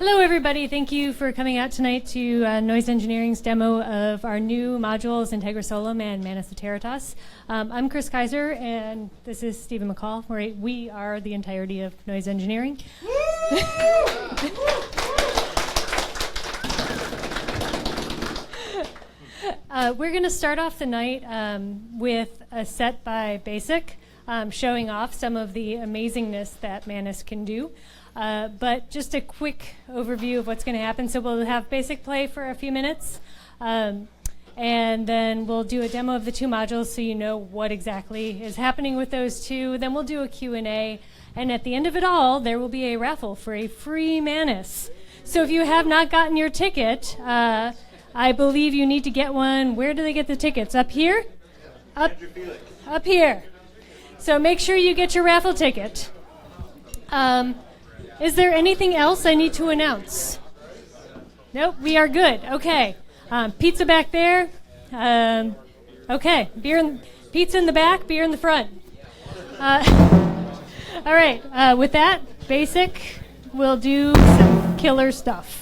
Hello, everybody. Thank you for coming out tonight to Noise Engineering's demo of our new modules, Integra Solem and Iteritas. I'm Kris Kaiser, and this is Stephen McCaul. We are the entirety of Noise Engineering. We're going to start off the night with a set by Basic, showing off some of the amazingness that Manus can do. But just a quick overview of what's going to happen. So we'll have Basic play for a few minutes, and then we'll do a demo of the two modules so you know what exactly is happening with those two. Then we'll do a Q&A, and at the end of it all, there will be a raffle for a free Manus. So if you have not gotten your ticket, I believe you need to get one. Where do they get the tickets? Up here? Up here. So make sure you get your raffle ticket. Is there anything else I need to announce? Nope, we are good. Okay. Pizza back there. Okay. Pizza in the back, beer in the front. All right. With that, Basic, we'll do some killer stuff.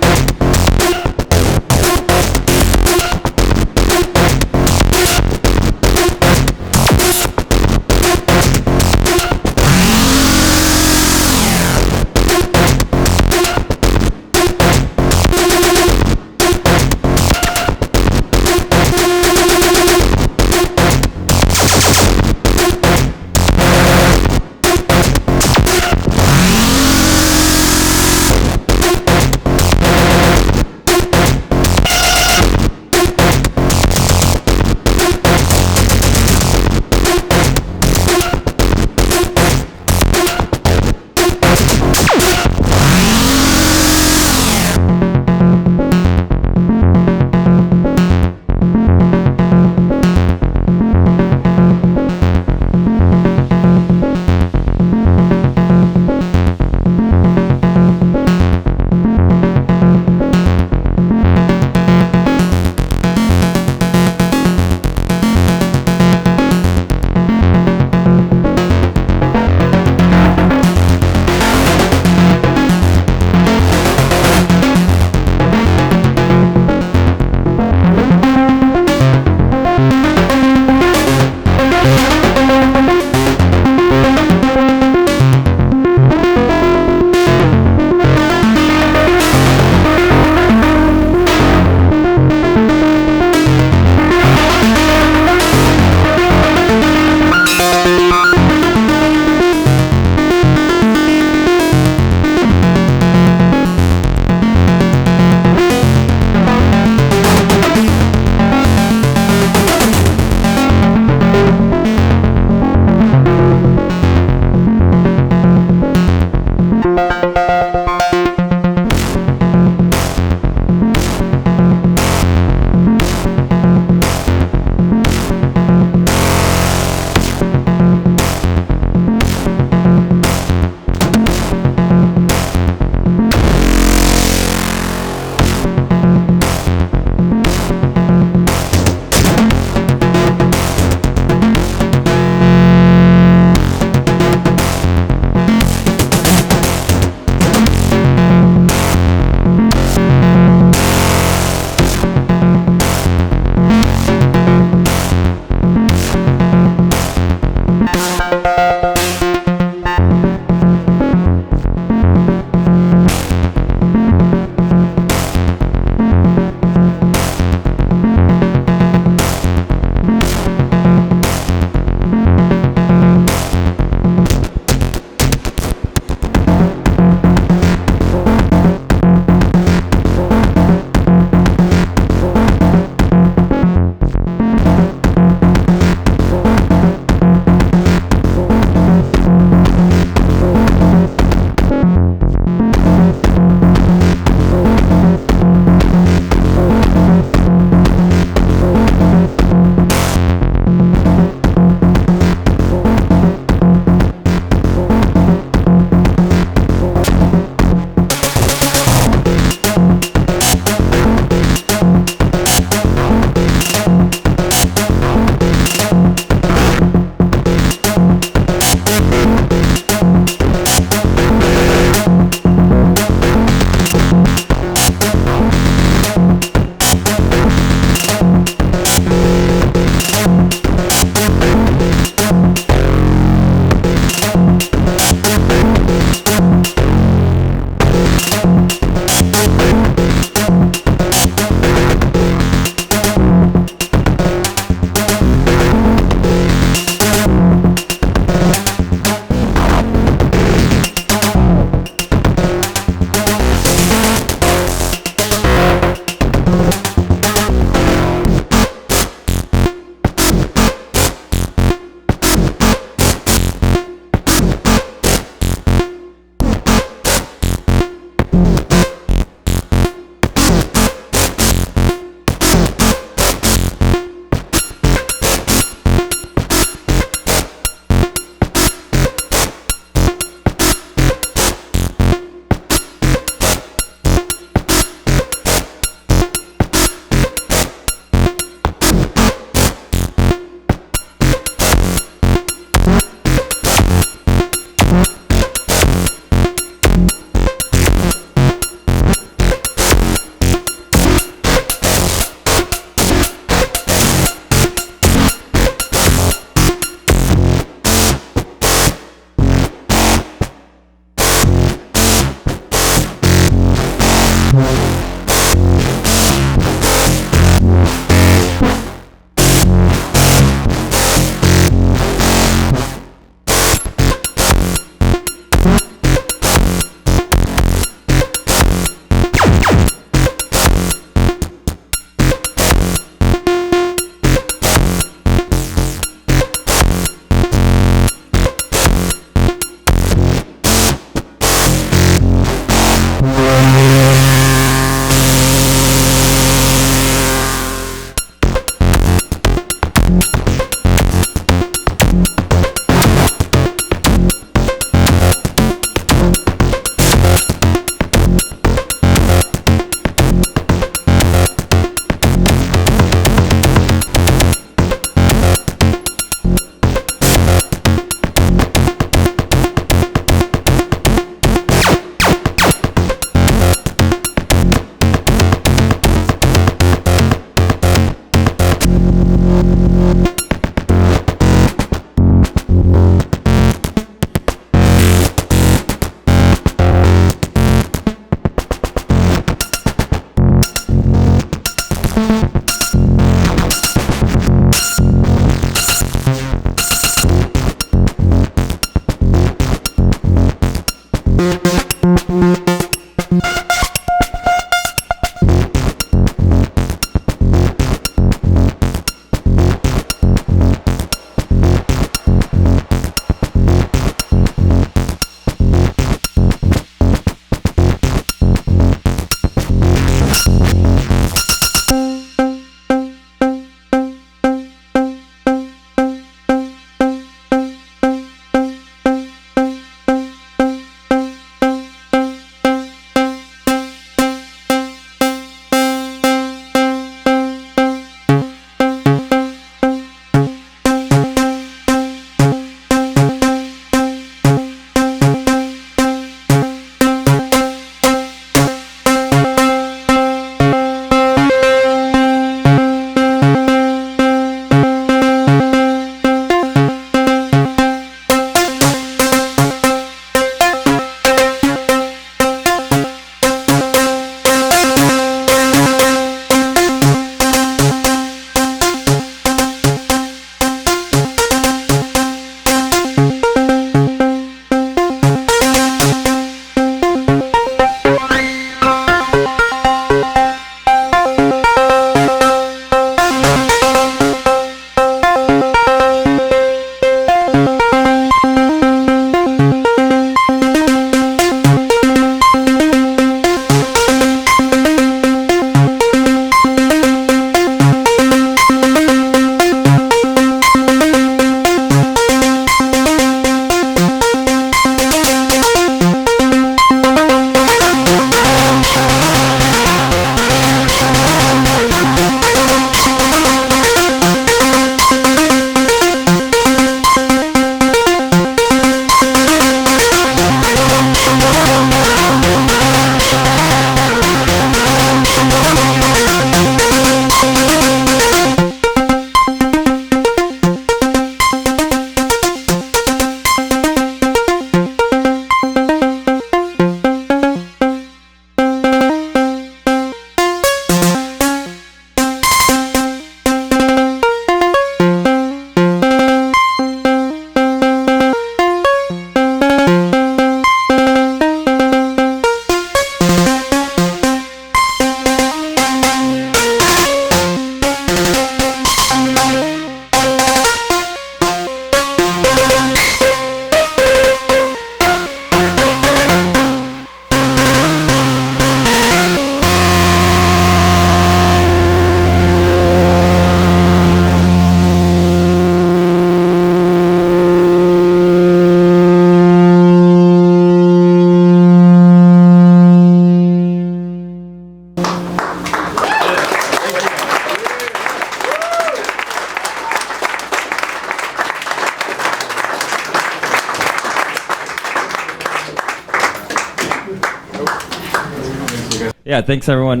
Yeah, thanks everyone.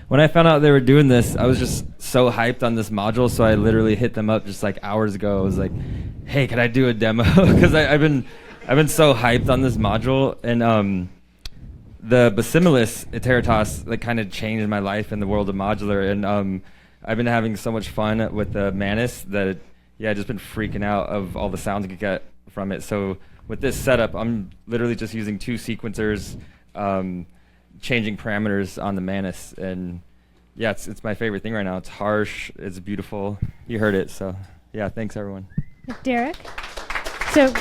When I found out they were doing this, I was just so hyped on this module, so I literally hit them up just like hours ago. I was like, "Hey, can I do a demo?" Because I've been so hyped on this module, and the Basimilis Iteritas that kind of changed my life in the world of modular, and I've been having so much fun with the Manus that I've just been freaking out of all the sounds I could get from it. So with this setup, I'm literally just using 2 sequencers, changing parameters on the Manus, and yeah, it's my favorite thing right now. It's harsh, it's beautiful. You heard it, so yeah, thanks everyone. Derek? So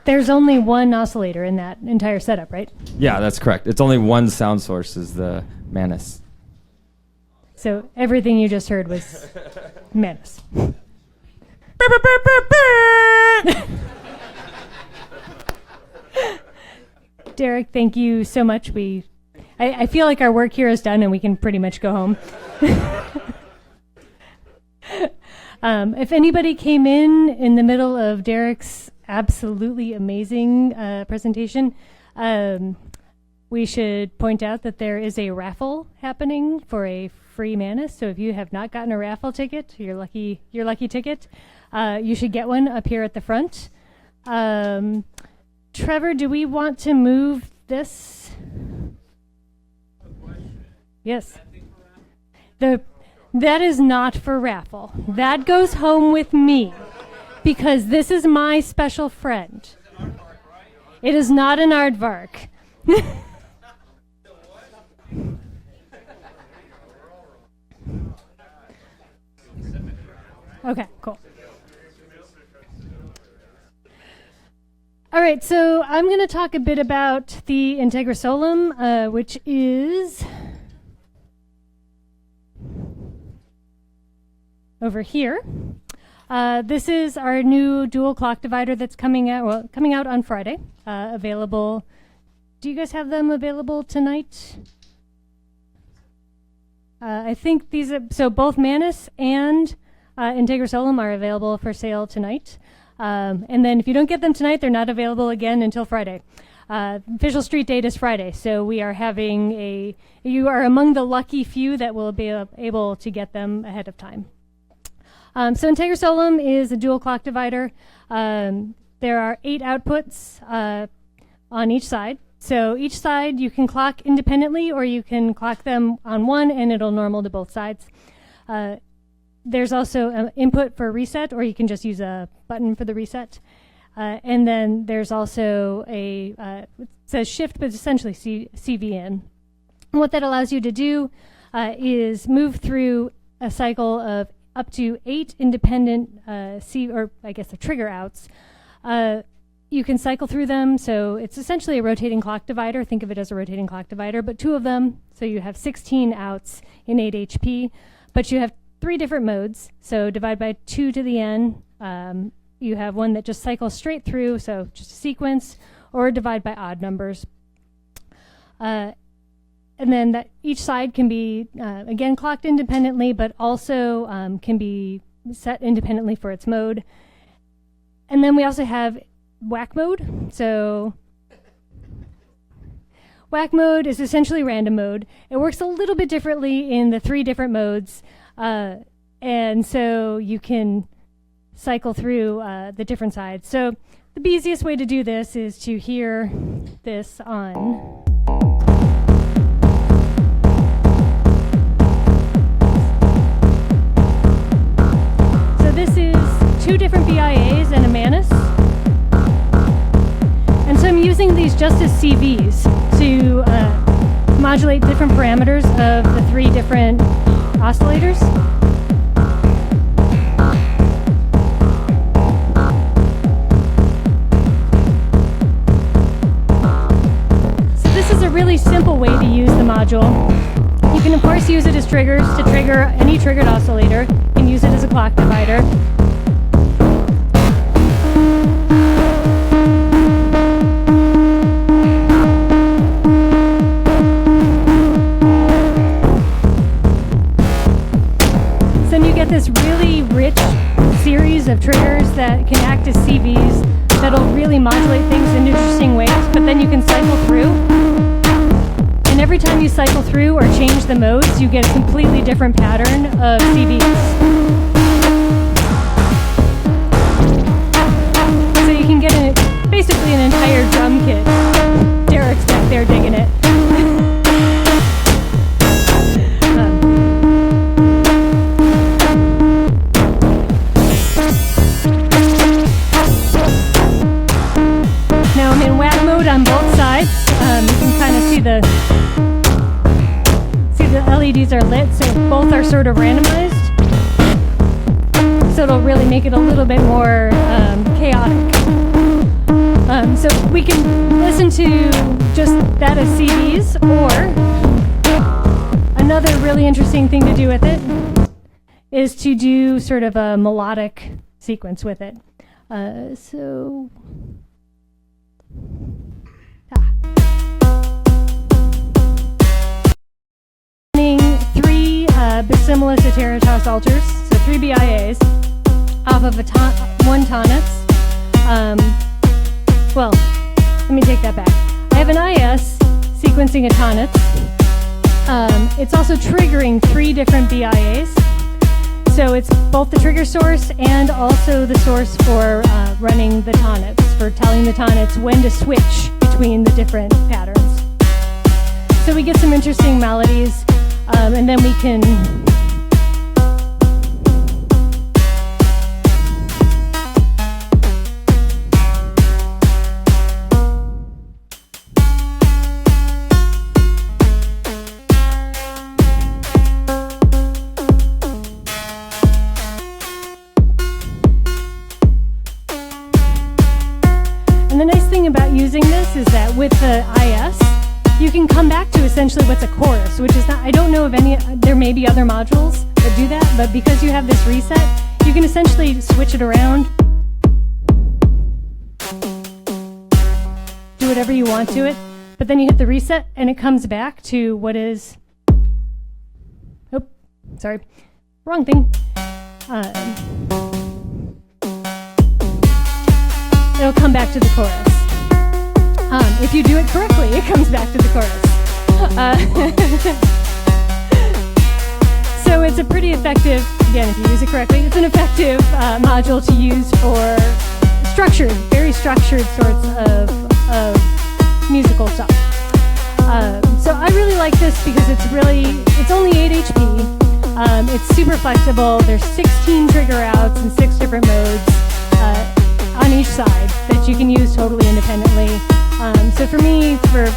there's only one oscillator in that entire setup, right? Yeah, that's correct. It's only one sound source is the Manus. So everything you just heard was Manus. Derek, thank you so much. I feel like our work here is done and we can pretty much go home. If anybody came in the middle of Derek's absolutely amazing presentation, we should point out that there is a raffle happening for a free Manus. So if you have not gotten a raffle ticket, your lucky ticket, you should get one up here at the front. Trevor, do we want to move this? Yes. That is not for raffle. That goes home with me because this is my special friend. It is not an aardvark. Okay, cool. All right, so I'm going to talk a bit about the Integra Solem, which is over here. This is our new dual clock divider that's coming out on Friday. Available. Do you guys have them available tonight? I think so both Manus and Integra Solem are available for sale tonight. And then if you don't get them tonight, they're not available again until Friday. Official street date is Friday, so we are having you are among the lucky few that will be able to get them ahead of time. So Integra Solem is a dual clock divider. There are 8 outputs on each side. So each side you can clock independently, or you can clock them on one and it'll normal to both sides. There's also an input for reset, or you can just use a button for the reset. And then there's also it says shift, but essentially CV in. And what that allows you to do is move through a cycle of up to 8 independent the trigger outs. You can cycle through them, so it's essentially a rotating clock divider. Think of it as a rotating clock divider, but 2 of them, so you have 16 outs in 8 HP, but you have 3 different modes, so divide by 2 to the n. You have one that just cycles straight through, so just a sequence, or divide by odd numbers. And then that each side can be, again, clocked independently, but also can be set independently for its mode. And then we also have Wack Mode. So Wack Mode is essentially random mode. It works a little bit differently in the 3 different modes. And so you can cycle through the different sides. So the easiest way to do this is to hear this on. So this is 2 different BIAs and a Manus. And so I'm using these just as CVs to modulate different parameters of the 3 different oscillators. So this is a really simple way to use the module. You can of course use it as triggers to trigger any triggered oscillator. You can use it as a clock divider. This really rich series of triggers that can act as CVs that'll really modulate things in interesting ways, but then you can cycle through. And every time you cycle through or change the modes, you get a completely different pattern of CVs. So you can get basically an entire drum kit CVs are lit, so both are sort of randomized. So it'll really make it a little bit more chaotic. So we can listen to just that as CDs, or another really interesting thing to do with it is to do sort of a melodic sequence with it. Three Bacillus Iteritas alters, so 3 BIAs off of one tonus. Well, let me take that back. I have an IS sequencing a tonus. It's also triggering 3 different BIAs. So it's both the trigger source and also the source for running the tonus, for telling the tonus when to switch between the different patterns. So we get some interesting melodies, and then we can about using this is that with the IS, you can come back to essentially what's a chorus, which is not, I don't know of any, there may be other modules that do that, but because you have this reset, you can essentially switch it around, do whatever you want to it, but then you hit the reset and it comes back to what is, oh, sorry, wrong thing. It'll come back to the chorus. If you do it correctly, it comes back to the chorus. So it's a pretty effective, again, if you use it correctly, it's an effective module to use for structured, very structured sorts of musical stuff. So I really like this because it's only 8 HP. It's super flexible. There's 16 trigger outs and 6 different modes on each side that you can use totally independently. So for me, for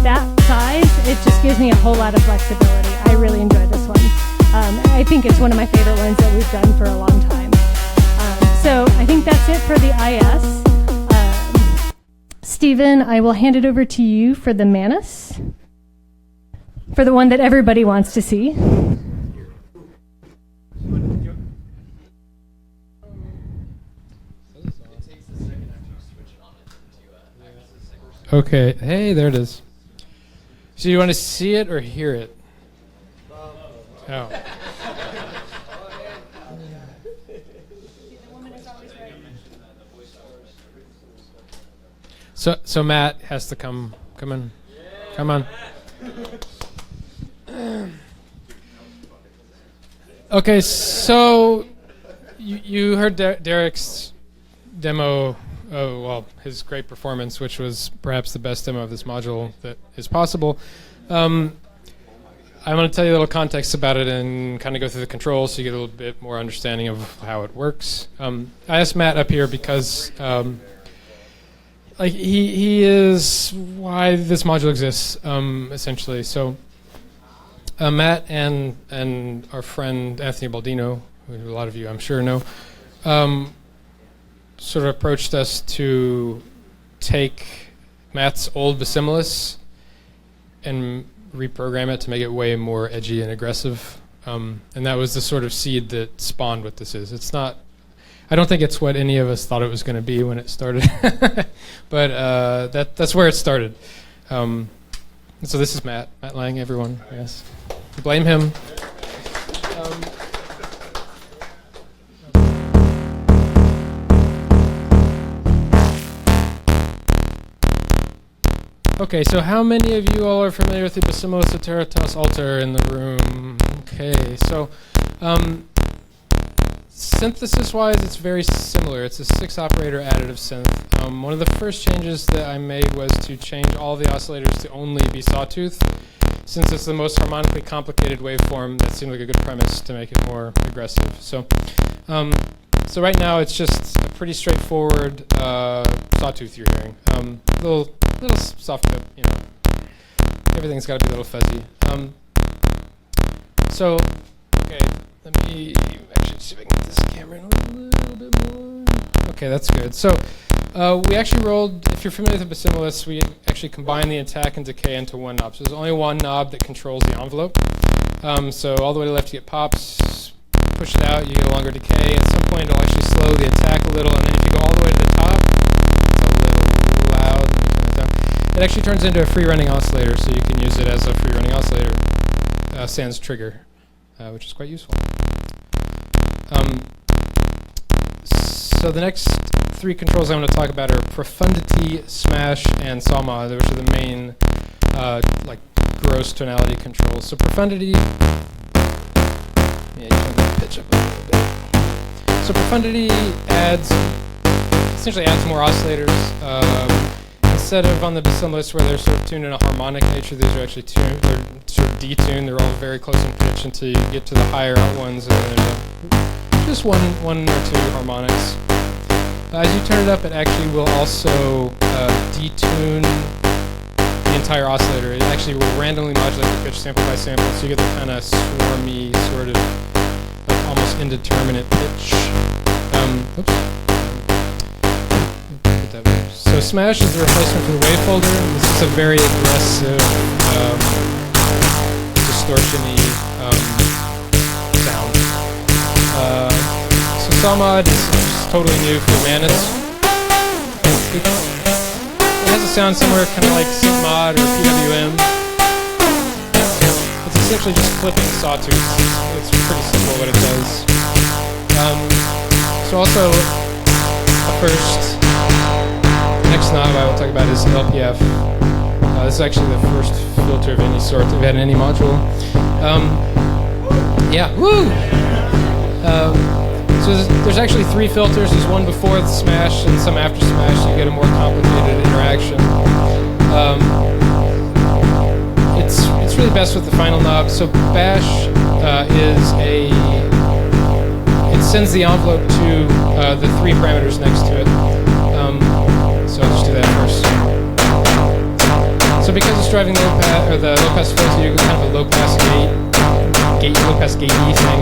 that size, it just gives me a whole lot of flexibility. I really enjoy this one. I think it's one of my favorite ones that we've done for a long time. So I think that's it for the IS. Stephen, I will hand it over to you for the Manus, for the one that everybody wants to see. Okay, hey, there it is. So you want to see it or hear it? Oh. So Matt has to come on. Okay, so you heard Derek's demo. Oh, well, his great performance, which was perhaps the best demo of this module that is possible. I'm going to tell you a little context about it and kind of go through the controls so you get a little bit more understanding of how it works. I asked Matt up here because he is why this module exists, essentially. So Matt and our friend Anthony Baldino, who a lot of you I'm sure know, sort of approached us to take Matt's old Bacillus and reprogram it to make it way more edgy and aggressive. And that was the sort of seed that spawned what this is. It's not, I don't think it's what any of us thought it was going to be when it started. But that's where it started. So this is Matt Lang, everyone, yes. Blame him. Okay, so how many of you all are familiar with the Bacillus Iteritas alter in the room? Okay, so synthesis-wise, it's very similar. It's a 6-operator additive synth. One of the first changes that I made was to change all the oscillators to only be sawtooth. Since it's the most harmonically complicated waveform, that seemed like a good premise to make it more aggressive. So right now it's just a pretty straightforward sawtooth you're hearing. Little soft tip, you know. Everything's got to be a little fuzzy. So, okay, let me actually see if I can get this camera in a little bit more. Okay, that's good. So, we actually rolled, if you're familiar with the Basilius, we actually combined the attack and decay into one knob. So there's only one knob that controls the envelope. So all the way to the left you get pops, push it out, you get a longer decay. At some point it'll actually slow the attack a little, and then if you go all the way to the top, it's a little loud. It actually turns into a free running oscillator, so you can use it as a free running oscillator sans trigger, which is quite useful. So the next three controls I want to talk about are profundity, smash, and saw mod, which are the main like gross tonality controls. So profundity, yeah, you can pitch up a little bit. So profundity essentially adds more oscillators. Instead of on the Basilius where they're sort of tuned in a harmonic nature, these are actually they're sort of detuned. They're all very close in pitch until you get to the higher out ones, and then there's just one or two harmonics. As you turn it up, it actually will also detune the entire oscillator. It actually will randomly modulate the pitch sample by sample, so you get the kind of swarmy, sort of like almost indeterminate pitch. Oops. So smash is the replacement for the wave folder. This is a very aggressive, distortion-y sound. So saw mod is totally new for Manus. It has a sound somewhere kind of like synth mod or PWM. It's essentially just clipping sawtooths. It's pretty simple what it does. So also, next knob I will talk about is LPF. This is actually the first filter of any sort that we've had in any module. Yeah, woo! So there's actually three filters. There's one before the smash and some after smash, so you get a more complicated interaction. It's really best with the final knob. So bash it sends the envelope to the three parameters next to it. So I'll just do that first. So because it's driving the low pass filter, you get kind of a low pass gate-y thing.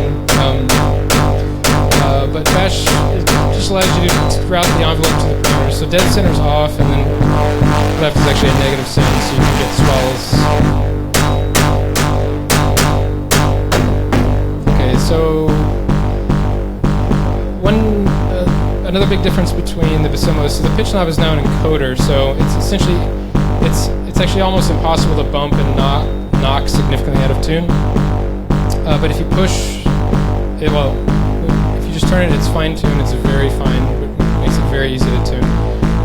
But bash just allows you to route the envelope to the parameters. So dead center's off, and then left is actually a negative send, so you can get swells. Okay, so another big difference between the Basilius, so the pitch knob is now an encoder, so it's essentially, it's actually almost impossible to bump and knock significantly out of tune. But if you push it, if you just turn it, it's fine-tuned, it's very fine, it makes it very easy to tune.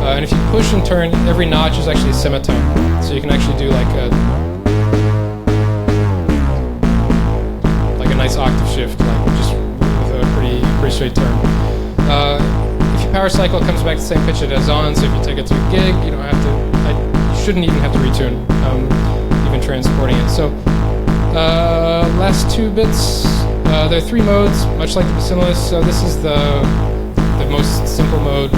And if you push and turn, every notch is actually a semitone, so you can actually do like a nice octave shift, like just with a pretty straight turn. If your power cycle comes back the same pitch it is on, so if you take it to a gig, you don't have to, you shouldn't even have to retune, even transporting it. So, last two bits, there are three modes, much like the Basilius. So this is the most simple mode.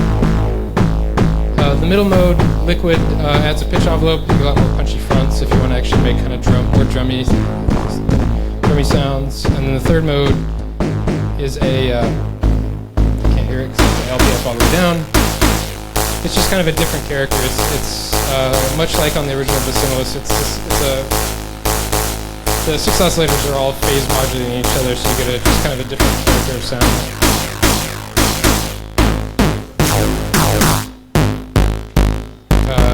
The middle mode, liquid, adds a pitch envelope, you get a lot more punchy fronts if you want to actually make kind of more drummy sounds. And then the third mode is a hear it because it's the LPF all the way down. It's just kind of a different character. It's much like on the original Basilius. The six oscillators are all phase modulating each other, so you get just kind of a different character of sound.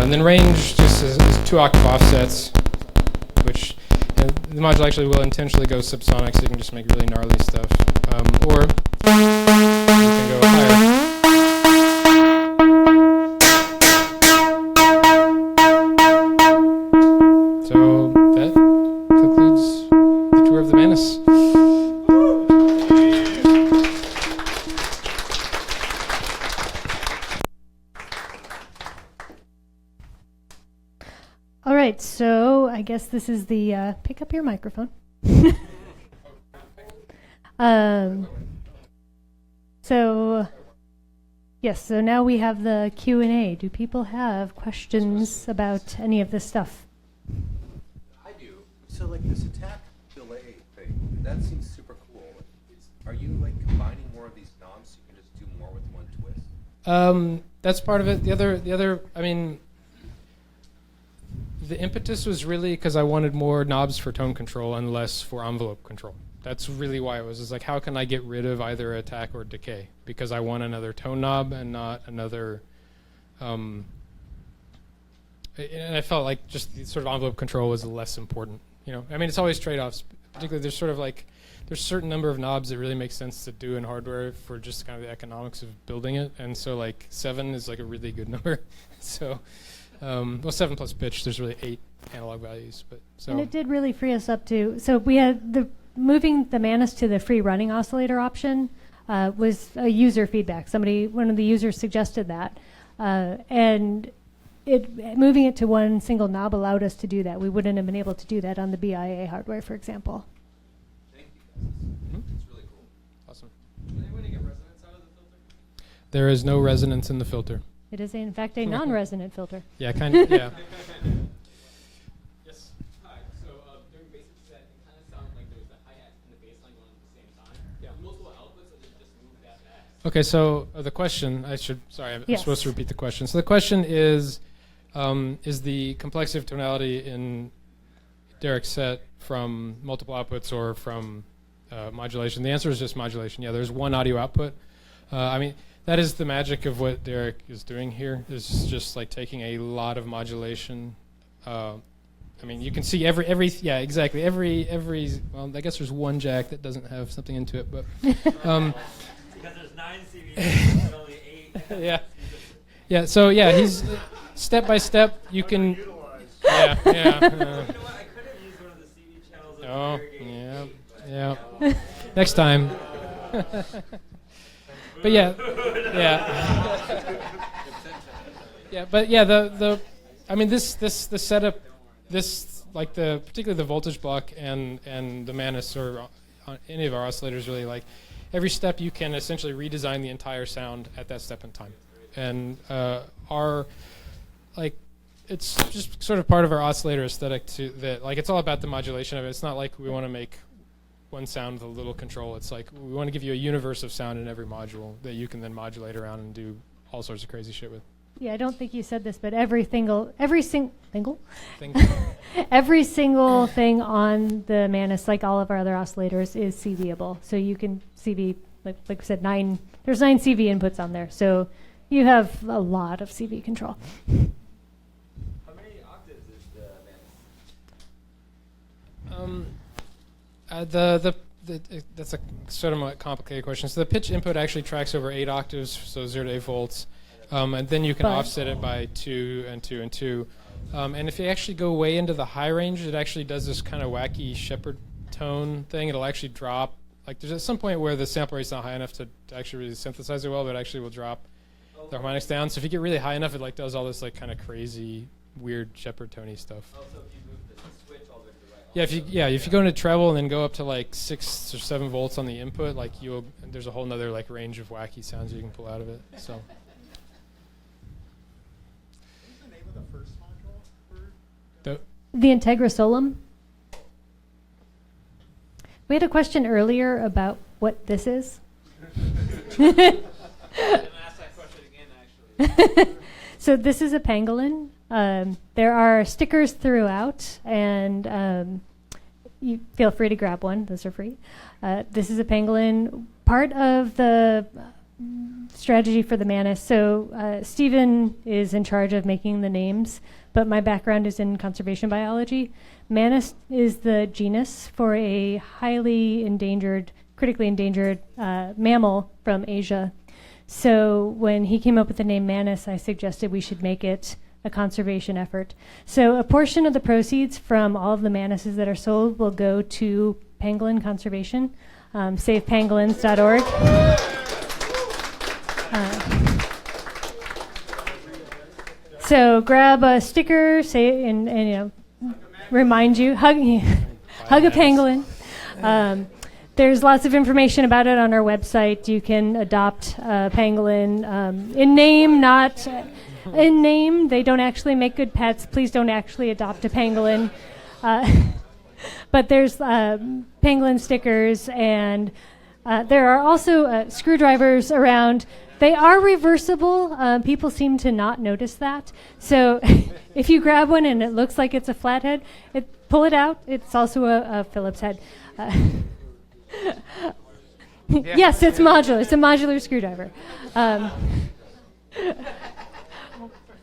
And then range just is 2 octave offsets, which the module actually will intentionally go subsonic, so you can just make really gnarly stuff. Or you can go higher. So that concludes the tour of the Manus. All right, so I guess this is the pick up your microphone. So now we have the Q&A. Do people have questions about any of this stuff? I do. So like this attack delay thing, that seems super cool. Are you like combining more of these knobs so you can just do more with one twist? That's part of it. The other, I mean, the impetus was really because I wanted more knobs for tone control and less for envelope control. That's really why it was. It's like, how can I get rid of either attack or decay? Because I want another tone knob and not another. And I felt like just the sort of envelope control was less important. You know, I mean, it's always trade-offs. Particularly, there's sort of like there's a certain number of knobs that really make sense to do in hardware for just kind of the economics of building it. And so, like 7 is like a really good number. So, well, 7 plus pitch. There's really 8 analog values. But so. And it did really free us up to. So we had moving the Manus to the free running oscillator option was a user feedback. One of the users suggested that, and moving it to one single knob allowed us to do that. We wouldn't have been able to do that on the BIA hardware, for example. Thank you, guys. It's really cool. Awesome. Does anybody get resonance out of the filter? There is no resonance in the filter. It is, in fact, a non-resonant filter. Yeah, kind of. Yeah. Yes. Hi. So during basic set, it kind of sounded like there was the hi-hat and the bass line going at the same time. Yeah. Multiple outputs, and then just move that back. Okay, so the question, I'm Yes. supposed to repeat the question. So the question is the complexity of tonality in Derek's set from multiple outputs or from modulation? The answer is just modulation. Yeah, there's one audio output. I mean, that is the magic of what Derek is doing here, is just like taking a lot of modulation. I mean, you can see yeah, exactly. Well, I guess there's one jack that doesn't have something into it, but. Because there's 9 CVs and only 8. Yeah. Yeah, so yeah, he's step by step, you can. Yeah, yeah. You know what? I could have used one of the CV channels. Oh, yeah. Next time. But yeah. Yeah, but yeah, I mean, the setup, particularly the voltage block and the Manus or any of our oscillators really, like, every step you can essentially redesign the entire sound at that step in time. And it's just sort of part of our oscillator aesthetic too, that like it's all about the modulation of it. It's not like we want to make one sound with a little control. It's like we want to give you a universe of sound in every module that you can then modulate around and do all sorts of crazy shit with. Yeah, I don't think you said this, but every single thing on the Manus, like all of our other oscillators, is CV-able. So you can CV, like I said, there's 9 CV inputs on there. So you have a lot of CV control. How many octaves is the Manus? That's a sort of a complicated question. So the pitch input actually tracks over 8 octaves, so 0 to 8 volts. And then you can offset it by 2 and 2 and 2. And if you actually go way into the high range, it actually does this kind of wacky shepherd tone thing. It'll actually drop. Like there's at some point where the sample rate's not high enough to actually really synthesize it well, but it actually will drop the harmonics down. So if you get really high enough, it like does all this like kind of crazy, weird shepherd tony stuff. Also, if you move the switch all the way to the right. If you go into treble and then go up to like 6 or 7 volts on the input, like there's a whole nother like range of wacky sounds you can pull out of it. So. What's the name of the first module? The Integra Solem. We had a question earlier about what this is. I'm going to ask that question again, actually. So this is a pangolin. There are stickers throughout, and you feel free to grab one. Those are free. This is a pangolin, part of the strategy for the Manus. So Stephen is in charge of making the names, but my background is in conservation biology. Manus is the genus for a highly endangered, critically endangered mammal from Asia. So when he came up with the name Manus, I suggested we should make it a conservation effort. So a portion of the proceeds from all of the Manuses that are sold will go to pangolin conservation, savepangolins.org. So grab a sticker, say, and remind you, hug a pangolin. There's lots of information about it on our website. You can adopt a pangolin in name, not in name. They don't actually make good pets. Please don't actually adopt a pangolin. But there's pangolin stickers, and there are also screwdrivers around. They are reversible. People seem to not notice that. So if you grab one and it looks like it's a flathead, pull it out. It's also a Phillips head. Yes, it's modular. It's a modular screwdriver.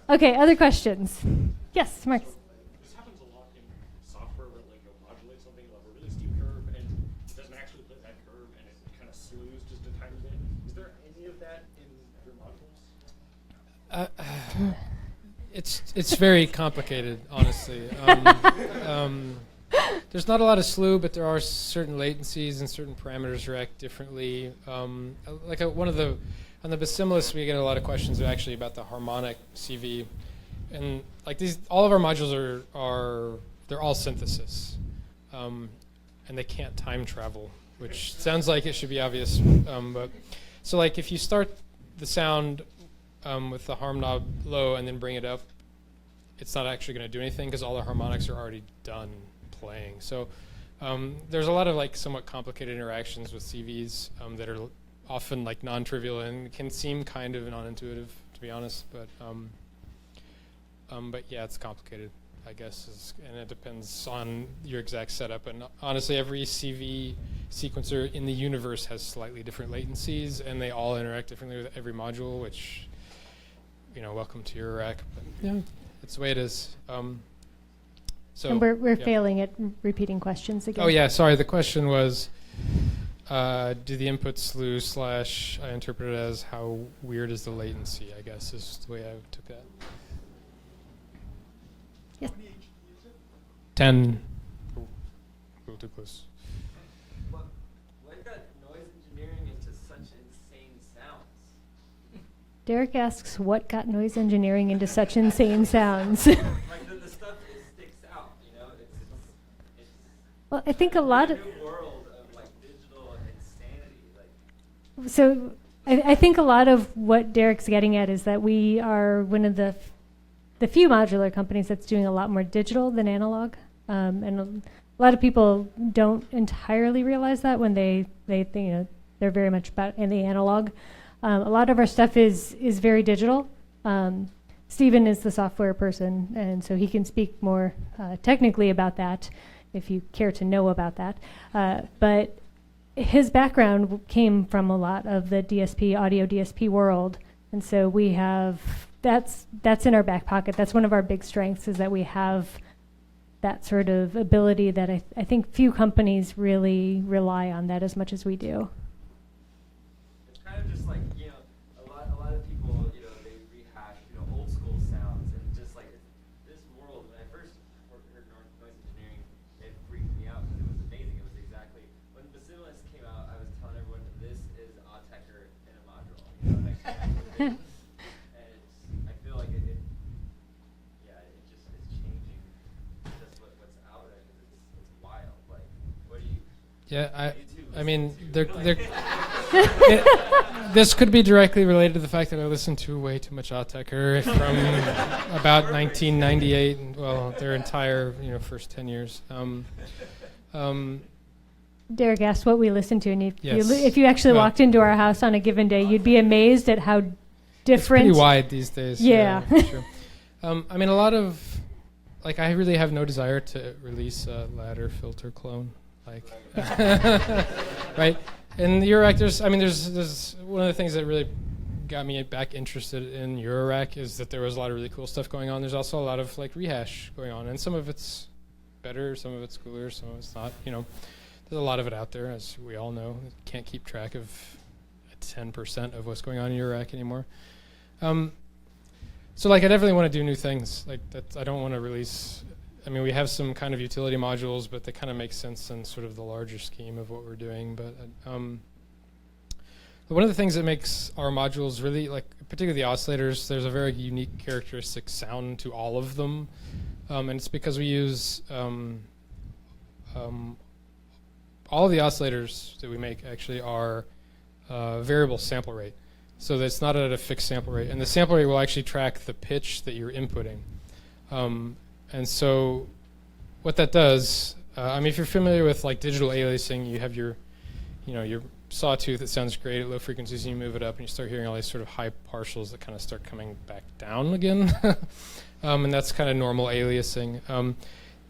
Okay, other questions? Yes, Marcus. This happens a lot in software where like you'll modulate something, you'll have a really steep curve, and it doesn't actually put that curve, and it kind of slews just a tiny bit. Is there any of that in your modules? It's very complicated, honestly. There's not a lot of slew, but there are certain latencies and certain parameters react differently. On the Bassimilus, we get a lot of questions actually about the Harmonic Cv, and like all of our modules they're all synthesis, and they can't time travel, which sounds like it should be obvious. But so like if you start the sound with the harm knob low and then bring it up, it's not actually going to do anything because all the harmonics are already done playing. So there's a lot of like somewhat complicated interactions with CVs that are often like non-trivial and can seem kind of non-intuitive, to be honest. But yeah, it's complicated, I guess, and it depends on your exact setup. And honestly, every CV sequencer in the universe has slightly different latencies, and they all interact differently with every module, which, welcome to your rack. But yeah, it's the way it is. So And we're yeah. failing at repeating questions again. Oh yeah, sorry. The question was, do the input slew / I interpret it as how weird is the latency, I guess is the way I took that. Yes. 10. Oh, a little too close. What got noise engineering into such insane sounds? Derek asks, what got noise engineering into such insane sounds? Like the stuff sticks out, it's Well, I think a lot of... new world of like digital insanity. Like So I think a lot of what Derek's getting at is that we are one of the few modular companies that's doing a lot more digital than analog. And a lot of people don't entirely realize that when they think, they're very much about in the analog. A lot of our stuff is very digital. Stephen is the software person, and so he can speak more technically about that if you care to know about that. But his background came from a lot of the DSP, audio DSP world, and so we have, that's in our back pocket. That's one of our big strengths, is that we have that sort of ability that I think few companies really rely on that as much as we do. it's kind of just like a lot of people they rehash old school sounds, and just like this world. When I first heard noise engineering, it freaked me out because it was amazing. It was exactly when Bassimilus came out. I was telling everyone this is Integra in a module. And I feel like it just is changing just what's out there, because it's wild. Like, what do you? Yeah, You too, I mean, listen this could be directly related to the fact that I listened to way too much Integra from about 1998, and well, their entire first 10 years. Derek asked what we listened to, and Yes. if you actually Well- walked into our house on a given day, you'd be amazed at how different. It's pretty wide these days. Yeah. For sure. I mean, a lot of, like, I really have no desire to release a ladder filter clone, like, right? And Eurorack, there's one of the things that really got me back interested in Eurorack is that there was a lot of really cool stuff going on. There's also a lot of like rehash going on, and some of it's better, some of it's cooler, some of it's not. There's a lot of it out there, as we all know. Can't keep track of 10% of what's going on in Eurorack anymore. So like I definitely want to do new things. Like that, I don't want to release. I mean, we have some kind of utility modules, but they kind of make sense in sort of the larger scheme of what we're doing. But one of the things that makes our modules really, like particularly the oscillators, there's a very unique characteristic sound to all of them, and it's because we use all of the oscillators that we make actually are variable sample rate. So that's not at a fixed sample rate. And the sample rate will actually track the pitch that you're inputting. And so what that does, I mean, if you're familiar with like digital aliasing, you have your, your sawtooth. It sounds great at low frequencies, and you move it up, and you start hearing all these sort of high partials that kind of start coming back down again, and that's kind of normal aliasing.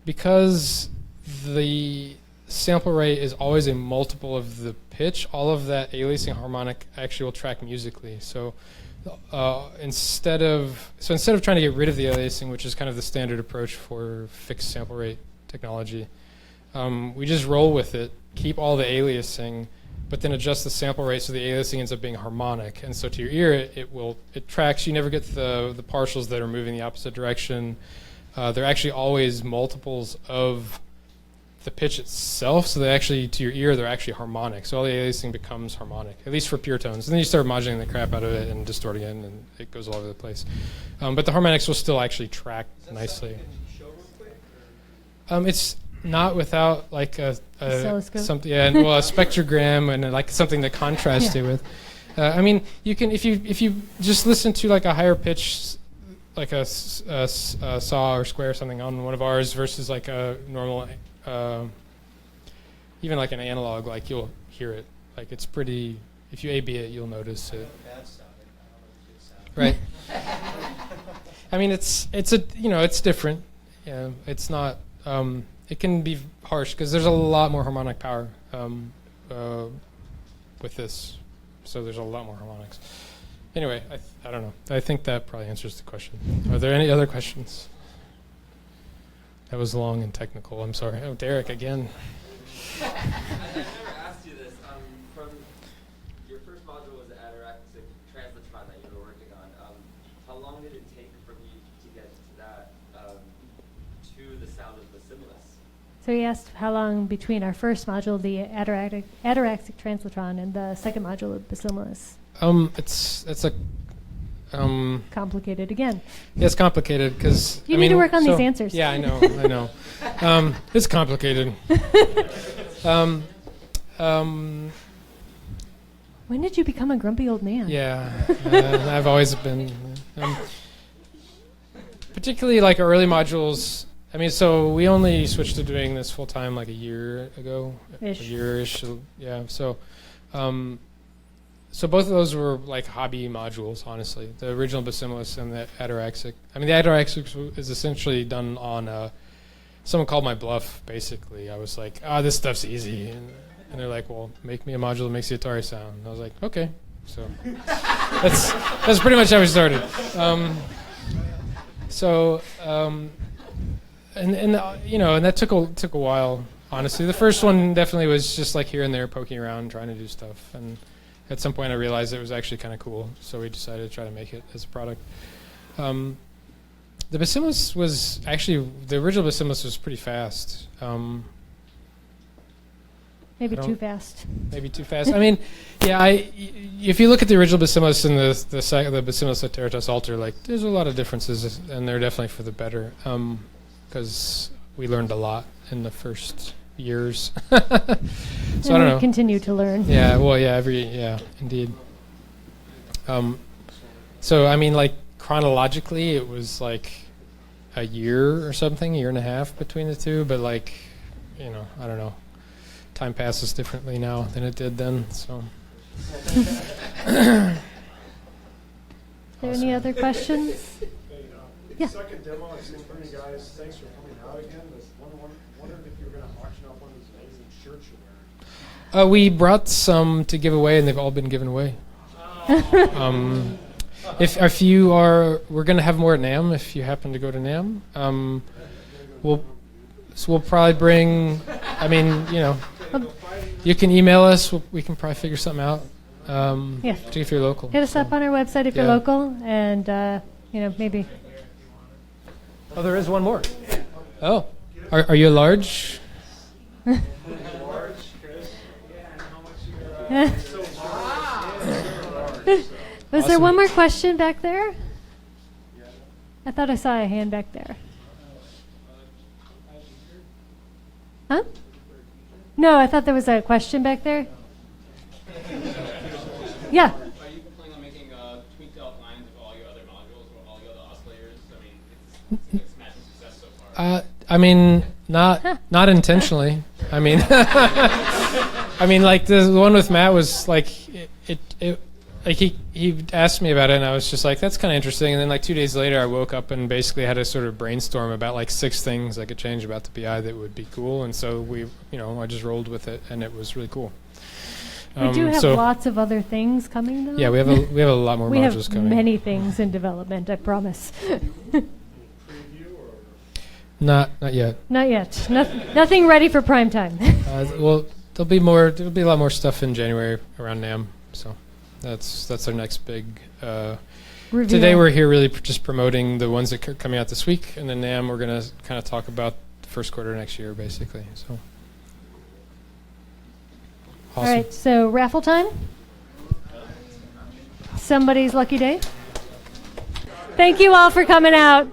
Because the sample rate is always a multiple of the pitch, all of that aliasing harmonic actually will track musically. So instead of trying to get rid of the aliasing, which is kind of the standard approach for fixed sample rate technology, we just roll with it, keep all the aliasing, but then adjust the sample rate so the aliasing ends up being harmonic. And so to your ear, it tracks. You never get the partials that are moving the opposite direction. They're actually always multiples of the pitch itself, so they actually, to your ear, they're actually harmonic. So all the aliasing becomes harmonic, at least for pure tones. And then you start modulating the crap out of it and distorting it, and it goes all over the place. But the harmonics will still actually track nicely. It's not without like a oscilloscope. Well, a spectrogram and like something to contrast it with. I mean, you can if you just listen to like a higher pitch, like a saw or square or something on one of ours versus like a normal, even like an analog, like you'll hear it. Like it's pretty. If you A/B it, you'll notice it. Right. I mean, it's different. Yeah, it's not. It can be harsh because there's a lot more harmonic power with this, so there's a lot more harmonics. Anyway, I don't know. I think that probably answers the question. Are there any other questions? That was long and technical. I'm sorry. Oh, Derek again. I've never asked you this. From your first module was the Ataraxic Translitron that you were working on. How long did it take from you to get to that, to the sound of the Basilis? So he asked how long between our first module, the Ataraxic Translitron, and the second module of Basilis. It's a Complicated again. yeah, it's complicated because You need to work on these answers. Yeah, I know. It's complicated. When did you become a grumpy old man? Yeah, I've always been. Particularly like early modules. I mean, so we only switched to doing this full time like a year ago. Ish. A year-ish, yeah. So both of those were like hobby modules, honestly. The original Basilis and the Ataraxic. I mean, the Ataraxic is essentially done on someone called my bluff, basically. I was like, this stuff's easy. And they're like, well, make me a module that makes the Atari sound. And I was like, okay. So that's pretty much how we started. And that took a while, honestly. The first one definitely was just like here and there poking around, trying to do stuff. And at some point I realized it was actually kind of cool, so we decided to try to make it as a product. The Basilis was actually, the original Basilis was pretty fast. Maybe too fast. Maybe too fast. I mean, yeah. If you look at the original Basilis and the Basilis Iteritas Alter, like there's a lot of differences, and they're definitely for the better, because we learned a lot in the first years. So And I don't know. continue to learn. Yeah. Well, yeah. Indeed. So I mean, like chronologically, it was like a year or something, year and a half between the two. But like, I don't know. Time passes differently now than it did then. So. Are there any other questions? Yeah. Second demo, I've seen from you guys. Thanks for coming out again. Wondered if you were going to auction off one of those amazing shirts you're wearing. We brought some to give away, and they've all been given away. If you are, we're going to have more at NAMM. If you happen to go to NAMM, we'll probably bring. I mean, you can email us. We can probably figure something out. Yeah. Particularly if you're local. Hit us up on our website if you're Yeah. local, and maybe. Oh, there is one more. Oh, are you a large? Was there Awesome. one more question back there? I thought I saw a hand back there. Huh? No, I thought there was a question back there. Yeah. Are you planning on making tweaked out lines of all your other modules or all your other oscillators? I mean, it's a smashing success so far. I mean, Not intentionally. I mean, I mean, like the one with Matt was like like he asked me about it, and I was just like, that's kind of interesting. And then like 2 days later, I woke up and basically had a sort of brainstorm about like 6 things I could change about the BI that would be cool. And so I just rolled with it, and it was really cool. We do have lots of other things coming, though. Yeah, we have a lot more modules coming. We have many things in development, I promise. Not yet. Not yet. Nothing ready for prime time. Well, there'll be a lot more stuff in January around NAMM. So that's our next big. Reveal. Today we're here really just promoting the ones that are coming out this week, and then NAMM we're gonna kind of talk about the first quarter next year, basically. So. Awesome. All right, so raffle time. Somebody's lucky day. Thank you all for coming out.